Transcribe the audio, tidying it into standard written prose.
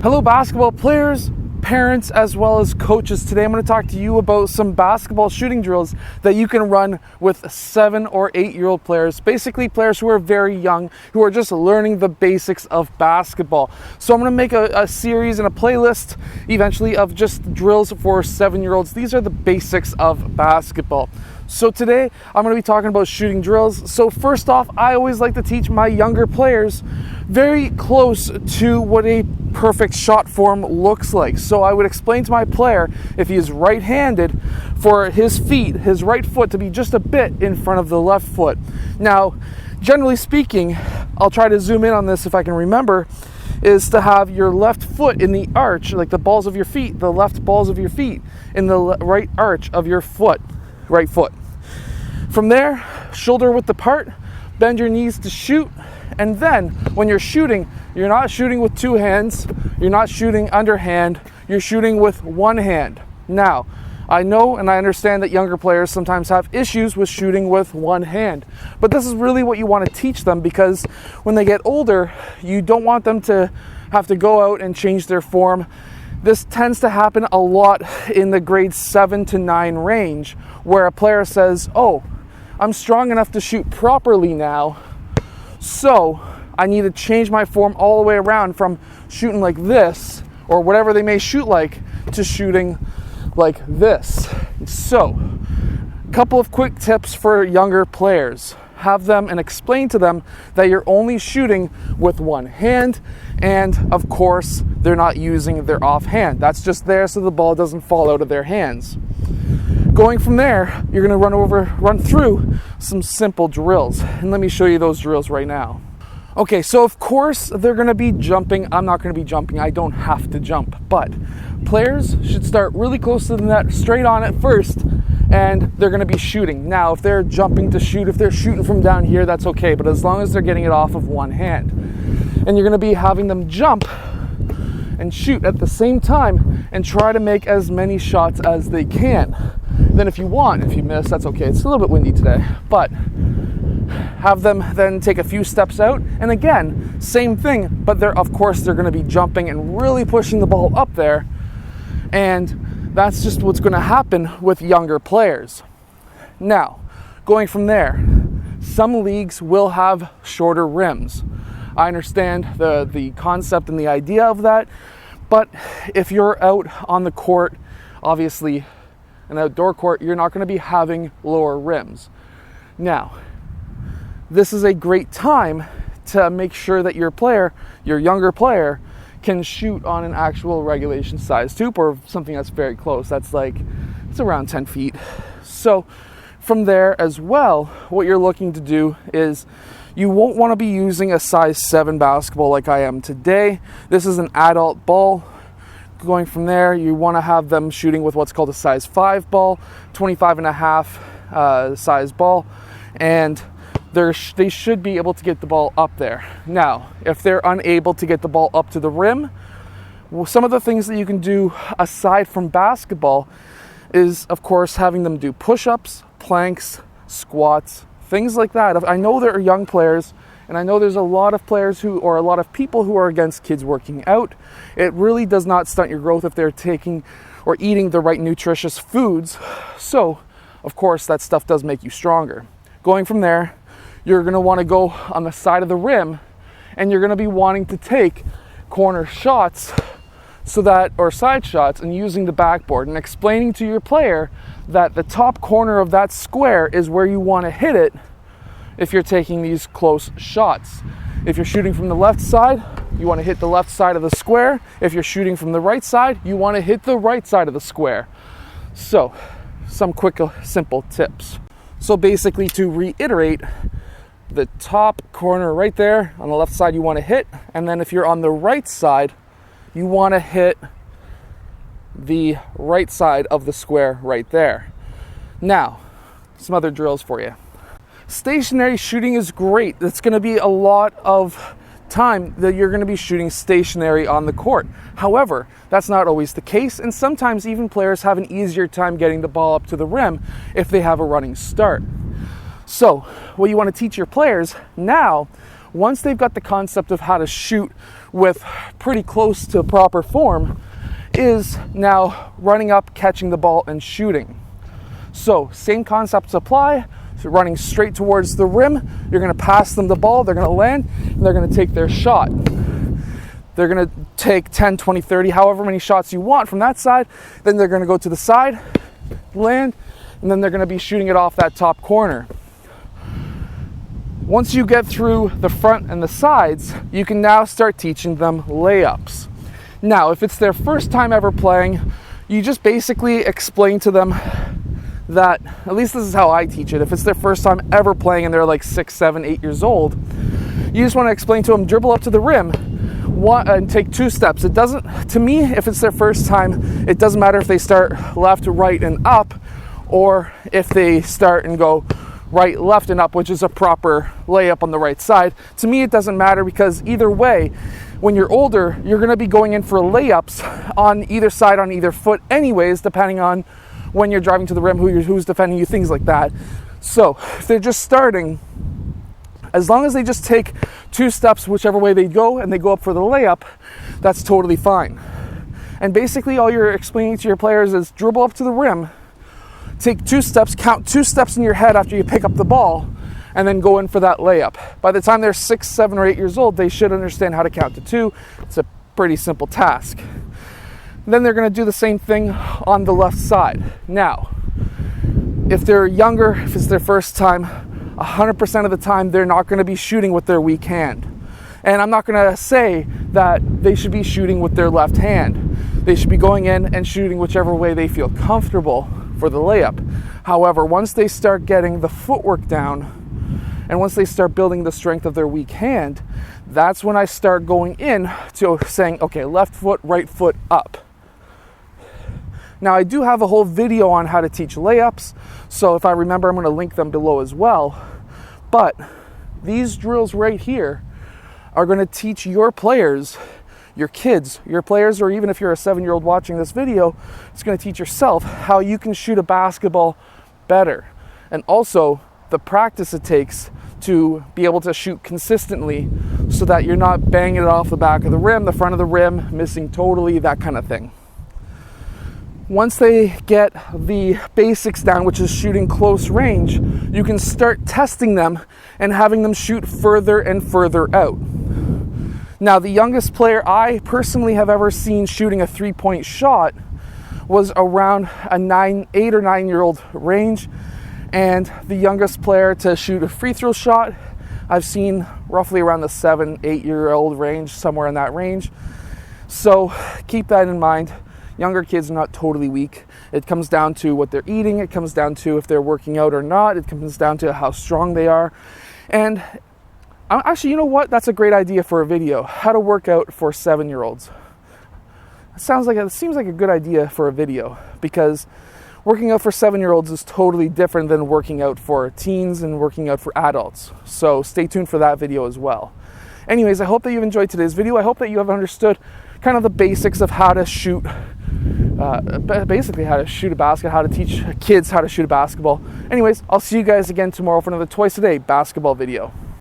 Hello basketball players, parents, as well as coaches. Today I'm going to talk to you about some basketball shooting drills that you can run with 7 or 8-year-old players, basically players who are very young, who are just learning the basics of basketball. So I'm going to make a series and a playlist eventually of just drills for 7-year-olds. These are the basics of basketball. So today I'm going to be talking about shooting drills. So first off, I always like to teach my younger players very close to what a perfect shot form looks like. So I would explain to my player, if he is right-handed, for his feet, his right foot to be just a bit in front of the left foot. Now, generally speaking, I'll try to zoom in on this if I can remember, is to have your left foot in the arch, like the balls of your feet, the left balls of your feet in the right arch of your foot, right foot. From there, shoulder width apart, bend your knees to shoot, and then when you're shooting, you're not shooting with 2 hands, you're not shooting underhand, you're shooting with 1 hand. Now, I know and I understand that younger players sometimes have issues with shooting with 1 hand, but this is really what you want to teach them, because when they get older, you don't want them to have to go out and change their form. This tends to happen a lot in the grade 7 to 9 range, where a player says, oh, I'm strong enough to shoot properly now, so I need to change my form all the way around from shooting like this, or whatever they may shoot like, to shooting like this. So, a couple of quick tips for younger players. Have them and explain to them that you're only shooting with 1 hand, and of course, they're not using their offhand. That's just there so the ball doesn't fall out of their hands. Going from there, you're going to run through some simple drills. And let me show you those drills right now. Okay, so of course they're going to be jumping. I'm not going to be jumping. I don't have to jump. But players should start really close to the net, straight on at first, and they're going to be shooting. Now, if they're jumping to shoot, if they're shooting from down here, that's okay. But as long as they're getting it off of 1 hand. And you're going to be having them jump and shoot at the same time and try to make as many shots as they can. Then if you miss, that's okay. It's a little bit windy today, but have them then take a few steps out, and again, same thing, but of course they're going to be jumping and really pushing the ball up there, and that's just what's going to happen with younger players. Now, going from there, some leagues will have shorter rims. I understand the concept and the idea of that, but if you're out on the court, obviously an outdoor court, you're not going to be having lower rims. Now, this is a great time to make sure that your younger player, can shoot on an actual regulation size hoop, or something that's very close. It's around 10 feet. So from there as well, what you're looking to do is you won't want to be using a size 7 basketball like I am today. This is an adult ball. Going from there, you want to have them shooting with what's called a size 5 ball, 25.5 size ball, and they should be able to get the ball up there. Now, if they're unable to get the ball up to the rim, some of the things that you can do aside from basketball is, of course, having them do push-ups, planks, squats, things like that. I know there are young players, and I know there's a lot of players a lot of people who are against kids working out. It really does not stunt your growth if they're taking or eating the right nutritious foods. So, of course, that stuff does make you stronger. Going from there, you're going to want to go on the side of the rim, and you're going to be wanting to take corner shots or side shots, and using the backboard and explaining to your player that the top corner of that square is where you want to hit it if you're taking these close shots. If you're shooting from the left side, you want to hit the left side of the square. If you're shooting from the right side, you want to hit the right side of the square. So, some quick, simple tips. So basically, to reiterate, the top corner right there on the left side you want to hit, and then if you're on the right side, you want to hit the right side of the square right there. Now, some other drills for you. Stationary shooting is great. It's going to be a lot of time that you're going to be shooting stationary on the court. However, that's not always the case, and sometimes even players have an easier time getting the ball up to the rim if they have a running start. So, what you want to teach your players now, once they've got the concept of how to shoot with pretty close to proper form is now running up, catching the ball, and shooting. So same concepts apply. So running straight towards the rim, you're going to pass them the ball, they're going to land, and they're going to take their shot. They're going to take 10, 20, 30, however many shots you want from that side. Then they're going to go to the side, land, and then they're going to be shooting it off that top corner. Once you get through the front and the sides, you can now start teaching them layups. Now, if it's their first time ever playing, you just basically explain to them that, at least this is how I teach it, if it's their first time ever playing and they're like 6, 7, 8 years old, you just want to explain to them, dribble up to the rim and take 2 steps. It doesn't, to me, if it's their first time, it doesn't matter if they start left, right, and up, or if they start and go right, left, and up, which is a proper layup on the right side. To me, it doesn't matter, because either way, when you're older, you're going to be going in for layups on either side, on either foot anyways, depending on when you're driving to the rim, who's defending you, things like that. So if they're just starting, as long as they just take 2 steps whichever way they go and they go up for the layup, that's totally fine. And basically all you're explaining to your players is dribble up to the rim, take 2 steps, count 2 steps in your head after you pick up the ball, and then go in for that layup. By the time they're 6, 7, or 8 years old, they should understand how to count to 2. It's a pretty simple task. Then they're going to do the same thing on the left side. Now, if they're younger, if it's their first time, 100% of the time they're not going to be shooting with their weak hand. And I'm not going to say that they should be shooting with their left hand. They should be going in and shooting whichever way they feel comfortable for the layup. However, once they start getting the footwork down, and once they start building the strength of their weak hand, that's when I start going in to saying, okay, left foot, right foot, up. Now, I do have a whole video on how to teach layups, so if I remember, I'm going to link them below as well. But these drills right here are going to teach your players, your kids, your players, or even if you're a 7-year-old watching this video, it's going to teach yourself how you can shoot a basketball better. And also the practice it takes to be able to shoot consistently so that you're not banging it off the back of the rim, the front of the rim, missing totally, that kind of thing. Once they get the basics down, which is shooting close range, you can start testing them and having them shoot further and further out. Now, the youngest player I personally have ever seen shooting a 3-point shot was around a 8 or 9-year-old range, and the youngest player to shoot a free throw shot I've seen roughly around the 7, 8-year-old range, somewhere in that range. So keep that in mind. Younger kids are not totally weak. It comes down to what they're eating. It comes down to if they're working out or not. It comes down to how strong they are. And actually, you know what? That's a great idea for a video. How to work out for 7-year-olds. It seems like a good idea for a video, because working out for 7-year-olds is totally different than working out for teens and working out for adults. So stay tuned for that video as well. Anyways, I hope that you've enjoyed today's video. I hope that you have understood kind of the basics of how to shoot, basically how to shoot a basket, how to teach kids how to shoot a basketball. Anyways, I'll see you guys again tomorrow for another Twice a Day basketball video.